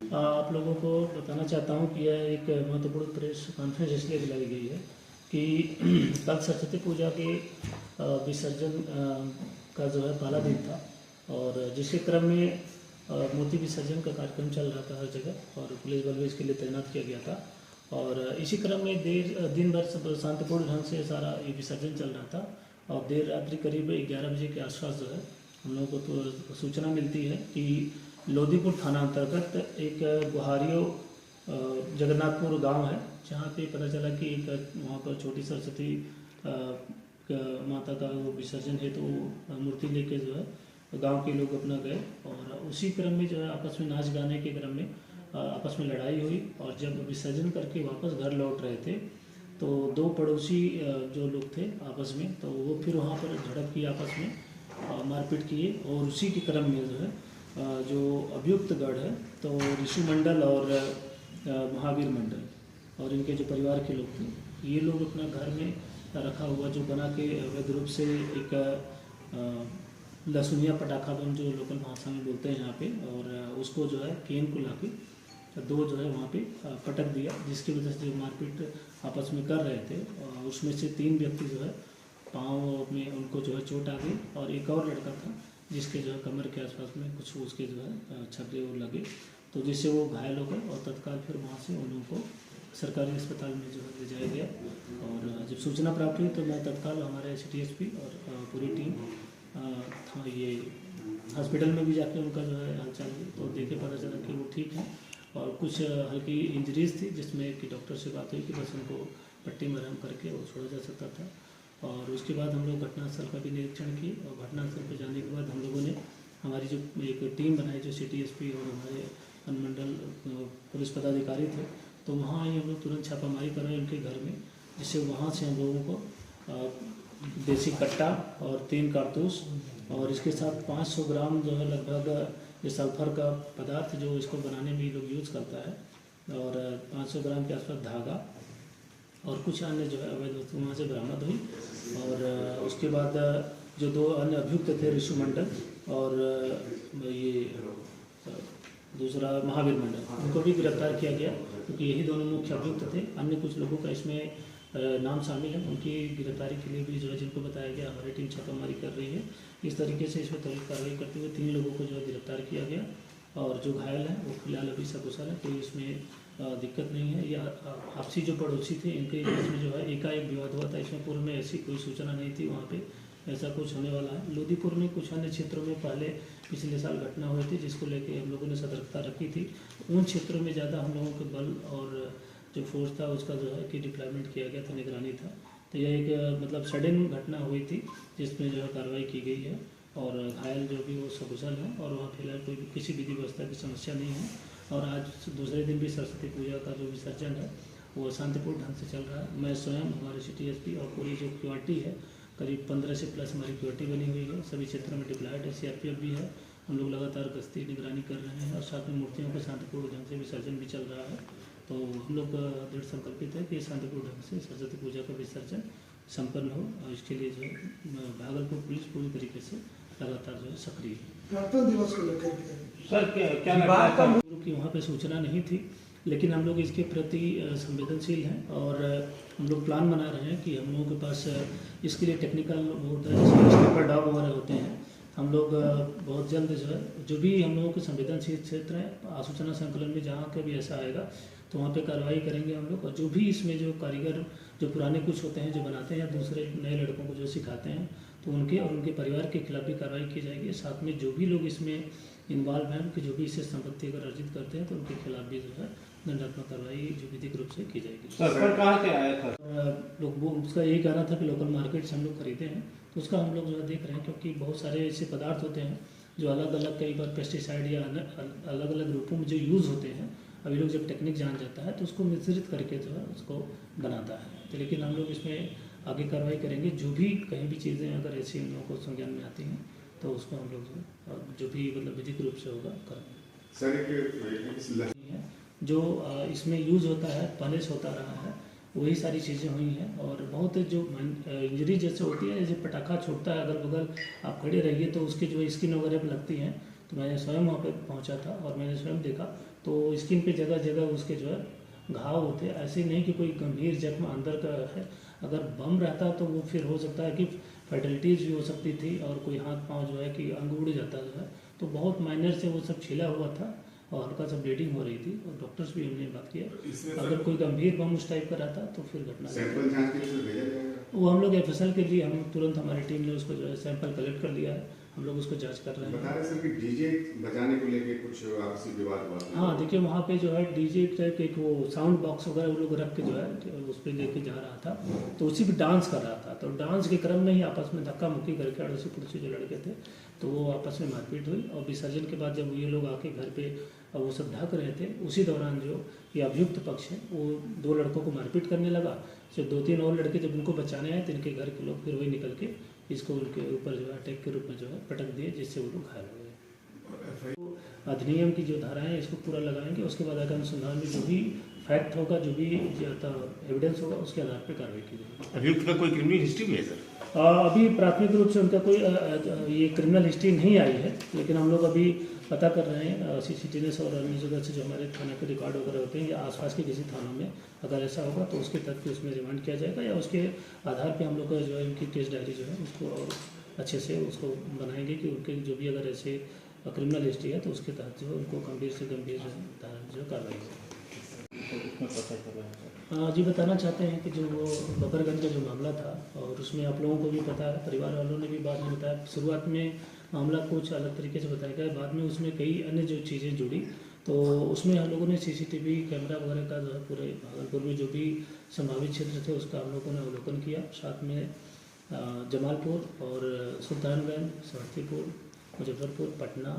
आप लोगों को बताना चाहता हूँ कि यह एक महत्वपूर्ण प्रेस कॉन्फ्रेंस इसलिए बुलाई गई है कि कल सरस्वती पूजा के विसर्जन का जो है पहला दिन था और जिसके क्रम में मूर्ति विसर्जन का कार्यक्रम चल रहा था हर जगह और पुलिस बल भी इसके लिए तैनात किया गया था। और इसी क्रम में दिन भर शांतिपूर्ण ढंग से सारा ये विसर्जन चल रहा था और देर रात्रि करीब 11 बजे के आसपास जो है हम लोगों को तो सूचना मिलती है कि लोधीपुर थाना अंतर्गत एक गुहारियों जगन्नाथपुर गांव है, जहां पे पता चला कि एक वहां पर छोटी सरस्वती माता का वो विसर्जन है, तो मूर्ति लेके जो है गांव के लोग अपना गए और उसी क्रम में जो है आपस में नाच गाने के क्रम में आपस में लड़ाई हुई और जब विसर्जन करके वापस घर लौट रहे थे तो दो पड़ोसी जो लोग थे आपस में, तो वो फिर वहाँ पर झड़प की, आपस में मारपीट किए और उसी के क्रम में जो है जो अभियुक्त गढ़ है तो ऋषि मंडल और महावीर मंडल और इनके जो परिवार के लोग थे, ये लोग अपना घर में रखा हुआ जो बना के अवैध रूप से एक लहसुनिया पटाखा बम जो लोकल भाषा में बोलते हैं यहाँ पे, और उसको जो है केन को लाके दो जो है वहाँ पे पटक दिया, जिसकी वजह से जो मारपीट आपस में कर रहे थे उसमें से 3 व्यक्ति जो है पाँव में उनको जो है चोट आ गई और एक और लड़का था जिसके जो है कमर के आसपास में कुछ उसके जो है छर्रे और लगे, तो जिससे वो घायल हो गए और तत्काल फिर वहाँ से उन लोगों को सरकारी अस्पताल में जो है ले जाया गया। और जब सूचना प्राप्त हुई तो मैं तत्काल हमारे CTSP और पूरी टीम था ये हॉस्पिटल में भी जाके उनका जो है हालचाल तो देखे पता चला कि वो ठीक है और कुछ हल्की इंजरीज थी, जिसमें कि डॉक्टर से बात हुई कि बस उनको पट्टी मरहम करके वो छोड़ा जा सकता था। और उसके बाद हम लोग घटनास्थल का भी निरीक्षण किए और घटनास्थल पर जाने के बाद हम लोगों ने हमारी जो एक टीम बनाई जो CTSP और हमारे अनुमंडल पुलिस पदाधिकारी थे, तो वहाँ ही हम लोग तुरंत छापामारी कर रहे हैं उनके घर में, जिससे वहाँ से हम लोगों को देसी कट्टा और 3 कारतूस और इसके साथ 500 ग्राम जो है लगभग ये सल्फर का पदार्थ जो इसको बनाने में लोग यूज़ करता है और 500 ग्राम के आसपास धागा और कुछ अन्य जो है अवैध वस्तु वहाँ से बरामद हुई। और उसके बाद जो 2 अन्य अभियुक्त थे ऋषि मंडल और ये दूसरा महावीर मंडल, उनको भी गिरफ्तार किया गया क्योंकि यही दोनों मुख्य अभियुक्त थे। अन्य कुछ लोगों का इसमें नाम शामिल है, उनकी गिरफ्तारी के लिए भी जो है जिनको बताया गया हमारी टीम छापामारी कर रही है। इस तरीके से इसमें त्वरित कार्रवाई करते हुए 3 लोगों को जो है गिरफ्तार किया गया और जो घायल हैं वो फिलहाल अभी सकुशल है, कोई इसमें दिक्कत नहीं है। या आपसी जो पड़ोसी थे इनके बीच में जो है एकाएक विवाद हुआ था, इसमें पूर्व में ऐसी कोई सूचना नहीं थी वहाँ पे ऐसा कुछ होने वाला है। लोधीपुर में कुछ अन्य क्षेत्रों में पहले पिछले साल घटना हुई थी जिसको लेके हम लोगों ने सतर्कता रखी थी, उन क्षेत्रों में ज़्यादा हम लोगों के बल और जो फोर्स था उसका जो है कि डिप्लॉयमेंट किया गया था, निगरानी था। तो यह एक मतलब सडन घटना हुई थी जिसमें जो है कार्रवाई की गई है और घायल जो भी वो सकुशल हैं और वहाँ फिलहाल कोई किसी विधि व्यवस्था की समस्या नहीं है। और आज दूसरे दिन भी सरस्वती पूजा का जो विसर्जन है वो शांतिपूर्ण ढंग से चल रहा है। मैं स्वयं हमारे CTSP और पूरी जो QRT है करीब 15 से प्लस हमारी QRT बनी हुई है, सभी क्षेत्रों में डिप्लॉयड है, CRPF भी है। हम लोग लगातार गश्ती निगरानी कर रहे हैं और साथ में मूर्तियों का शांतिपूर्ण ढंग से विसर्जन भी चल रहा है। तो हम लोग दृढ़ संकल्पित है कि शांतिपूर्ण ढंग से सरस्वती पूजा का विसर्जन संपन्न हो और इसके लिए जो है भागलपुर पुलिस पूरी तरीके से लगातार जो है सक्रिय है। दिवस को लेकर सर क्या लगता है कि वहाँ पे सूचना नहीं थी, लेकिन हम लोग इसके प्रति संवेदनशील हैं और हम लोग प्लान बना रहे हैं कि हम लोगों के पास इसके लिए टेक्निकल वो स्नाइपर डॉग वगैरह होते हैं। हम लोग बहुत जल्द जो है जो भी हम लोगों के संवेदनशील क्षेत्र है आसूचना संकलन में जहाँ का भी ऐसा आएगा तो वहाँ पे कार्रवाई करेंगे हम लोग। और जो भी इसमें जो कारीगर जो पुराने कुछ होते हैं जो बनाते हैं या दूसरे नए लड़कों को जो सिखाते हैं तो उनके और उनके परिवार के खिलाफ भी कार्रवाई की जाएगी। साथ में जो भी लोग इसमें इन्वॉल्व हैं कि जो भी इससे संपत्ति अगर अर्जित करते हैं तो उनके खिलाफ भी जो है दंडात्मक कार्रवाई जो विधिक रूप से की जाएगी। सर कहाँ से आया था लोग वो उसका यही कहना था कि लोकल मार्केट से हम लोग खरीदे हैं, तो उसका हम लोग जो है देख रहे हैं क्योंकि बहुत सारे ऐसे पदार्थ होते हैं जो अलग अलग कई बार पेस्टिसाइड या अलग अलग रूपों में जो यूज़ होते हैं। अभी लोग जब टेक्निक जान जाता है तो उसको मिश्रित करके जो है उसको बनाता है। तो लेकिन हम लोग इसमें आगे कार्रवाई करेंगे, जो भी कहीं भी चीज़ें अगर ऐसी हम लोगों को संज्ञान में आती हैं तो उसको हम लोग जो भी मतलब विधिक रूप से होगा करेंगे। जो इसमें यूज़ होता है पनिश होता रहा है वही सारी चीज़ें हुई हैं और बहुत जो इंजरी जैसे होती है, जैसे पटाखा छूटता है अगल बगल आप खड़े रहिए तो उसके जो स्किन वगैरह पर लगती हैं, तो मैंने स्वयं वहाँ पे पहुँचा था और मैंने स्वयं देखा तो स्किन पे जगह जगह उसके जो है घाव होते हैं। ऐसे नहीं कि कोई गंभीर जख्म अंदर का है। अगर बम रहता तो वो फिर हो सकता है कि फर्टिलिटीज़ भी हो सकती थी और कोई हाथ पांव जो है कि अंग उड़ जाता जो है। तो बहुत माइनर से वो सब छिला हुआ था और हल्का सा ब्लीडिंग हो रही थी और डॉक्टर्स भी हमने बात किया अगर कोई गंभीर बम उस टाइप का रहता तो फिर घटना सैंपल जांच के लिए भेजा जाएगा। वो हम लोग एफएसएल के लिए हम तुरंत हमारी टीम ने उसको जो है सैंपल कलेक्ट कर लिया है। हम लोग उसको जांच कर रहे हैं। बता रहे सर कि डीजे बजाने को लेके कुछ आपसी विवाद हुआ था। हाँ देखिए वहाँ पे जो है डीजे टाइप के एक वो साउंड बॉक्स वगैरह वो लोग रख के जो है उस पर लेके जा रहा था तो उसी पे डांस कर रहा था। तो डांस के क्रम में ही आपस में धक्का मुक्की करके अड़ोसी पड़ोसी जो लड़के थे तो वो आपस में मारपीट हुई और विसर्जन के बाद जब ये लोग आके घर पे वो सब ढक रहे थे उसी दौरान जो ये अभियुक्त पक्ष है वो 2 लड़कों को मारपीट करने लगा। जब 2-3 और लड़के जब उनको बचाने आए तो इनके घर के लोग फिर वही निकल के इसको उनके ऊपर जो है अटैक के रूप में जो है पटक दिए जिससे वो लोग घायल हो गए। तो अधिनियम की जो धाराएं हैं इसको पूरा लगाएंगे उसके बाद आगे अनुसंधान में जो भी फैक्ट होगा जो भी एविडेंस होगा उसके आधार पर कार्रवाई की जाएगी। अभियुक्त का कोई क्रिमिनल हिस्ट्री भी है सर? अभी प्राथमिक रूप से उनका कोई ये क्रिमिनल हिस्ट्री नहीं आई है लेकिन हम लोग अभी पता कर रहे हैं सीसीटीवी और अन्य जगह से जो हमारे थाने के रिकॉर्ड वगैरह होते हैं या आसपास के किसी थानों में अगर ऐसा होगा तो उसके तथ्य उसमें रिमांड किया जाएगा या उसके आधार पे हम लोग का जो है उनकी केस डायरी जो है उसको और अच्छे से उसको बनाएंगे कि उनके जो भी अगर ऐसे क्रिमिनल हिस्ट्री है तो उसके तहत जो है उनको गंभीर से गंभीर जो कार्रवाई है। जी बताना चाहते हैं कि जो वो बकरगंज का जो मामला था और उसमें आप लोगों को भी पता है परिवार वालों ने भी बाद में बताया शुरुआत में मामला कुछ अलग तरीके से बताया गया बाद में उसमें कई अन्य जो चीज़ें जुड़ी तो उसमें हम लोगों ने सीसीटीवी कैमरा वगैरह का जो है पूरे भागलपुर में जो भी संभावित क्षेत्र थे उसका हम लोगों ने अवलोकन किया। साथ में जमालपुर और सुल्तानगंज, समस्तीपुर, मुजफ्फरपुर, पटना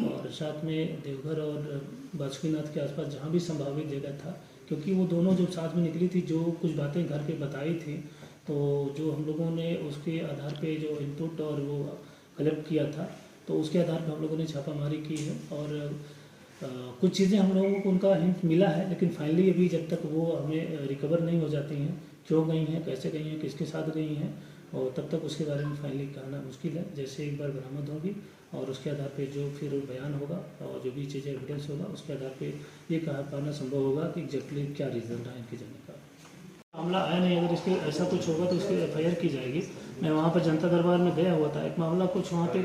और साथ में देवघर और बासुकीनाथ के आसपास जहाँ भी संभावित जगह था क्योंकि वो दोनों जो साथ में निकली थी जो कुछ बातें घर पे बताई थी तो जो हम लोगों ने उसके आधार पे जो इनपुट और वो कलेक्ट किया था तो उसके आधार पे हम लोगों ने छापामारी की है और कुछ चीज़ें हम लोगों को उनका हिंट मिला है लेकिन फाइनली अभी जब तक वो हमें रिकवर नहीं हो जाती हैं क्यों गई हैं, कैसे गई हैं, किसके साथ गई हैं और तब तक उसके बारे में फाइनली कहना मुश्किल है। जैसे एक बार बरामद होगी और उसके आधार पे जो फिर बयान होगा और जो भी चीज़ें एविडेंस होगा उसके आधार पे ये कहा पाना संभव होगा कि एग्जैक्टली क्या रीज़न रहा इनके जाने का। मामला आया नहीं, अगर इसके ऐसा कुछ होगा तो उसकी एफआईआर की जाएगी। मैं वहाँ पर जनता दरबार में गया हुआ था, एक मामला कुछ वहाँ पे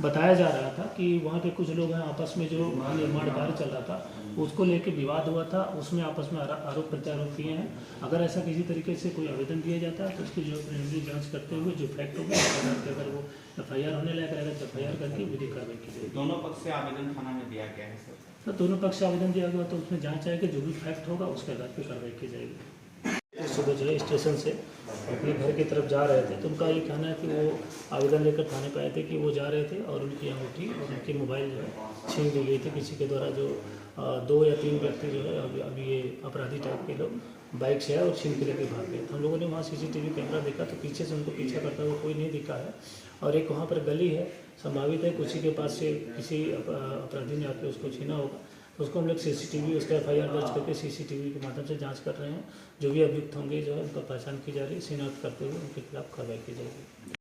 बताया जा रहा था कि वहाँ पे कुछ लोग हैं आपस में जो निर्माण कार्य चल रहा था उसको लेके विवाद हुआ था, उसमें आपस में आरोप प्रत्यारोप किए हैं। अगर ऐसा किसी तरीके से कोई आवेदन दिया जाता है तो उसकी जो प्रिलिमिनरी जांच करते हुए जो फैक्ट होगा अगर वो एफआईआर होने लायक रहेगा तो एफआईआर करके विधिक कार्रवाई की जाएगी। दोनों पक्ष से आवेदन थाना में दिया गया है सर? तो दोनों पक्ष से आवेदन दिया गया तो उसमें जांच आएगी, जो भी फैक्ट होगा उसके आधार पर कार्रवाई की जाएगी। सुबह जो है स्टेशन से अपने घर की तरफ जा रहे थे तो उनका ये कहना है कि वो आवेदन लेकर थाने पर आए थे कि वो जा रहे थे और उनकी अंगूठी और उनकी मोबाइल जो है छीन ली गई थी किसी के द्वारा। जो 2 या 3 व्यक्ति जो है अभी ये अपराधी टाइप के लोग बाइक से आए और छीन के लेके भाग गए। हम लोगों ने वहाँ सीसीटीवी कैमरा देखा तो पीछे से उनको पीछा करता हुआ कोई नहीं दिखा है और एक वहाँ पर गली है, संभावित है उसी के पास से किसी अपराधी ने आके उसको छीना होगा। तो उसको हम लोग सीसीटीवी उसका एफआईआर दर्ज करके सीसीटीवी के माध्यम से जांच कर रहे हैं। जो भी अभियुक्त होंगे जो है उनका पहचान की जा रही है, शिनाख्त करते हुए उनके खिलाफ कार्रवाई की जाएगी।